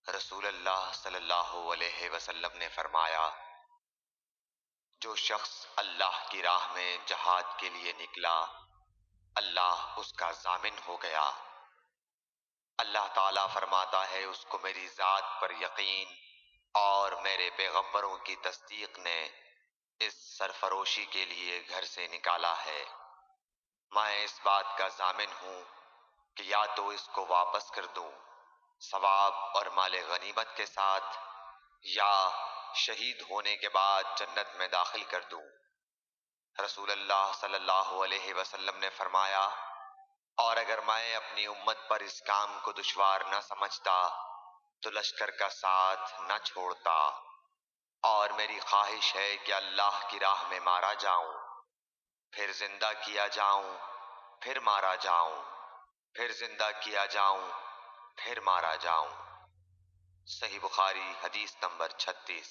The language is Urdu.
رسول اللہ صلی اللہ علیہ وسلم نے فرمایا، جو شخص اللہ کی راہ میں جہاد کے لیے نکلا، اللہ اس کا ضامن ہو گیا۔ اللہ تعالیٰ فرماتا ہے، اس کو میری ذات پر یقین اور میرے پیغمبروں کی تصدیق نے اس سرفروشی کے لیے گھر سے نکالا ہے۔ میں اس بات کا ضامن ہوں کہ یا تو اس کو واپس کر دوں ثواب اور مال غنیمت کے ساتھ، یا شہید ہونے کے بعد جنت میں داخل کر دوں۔ رسول اللہ صلی اللہ علیہ وسلم نے فرمایا، اور اگر میں اپنی امت پر اس کام کو دشوار نہ سمجھتا تو لشکر کا ساتھ نہ چھوڑتا، اور میری خواہش ہے کہ اللہ کی راہ میں مارا جاؤں، پھر زندہ کیا جاؤں، پھر مارا جاؤں، پھر زندہ کیا جاؤں، پھر مارا جاؤں۔ صحیح بخاری حدیث نمبر 36۔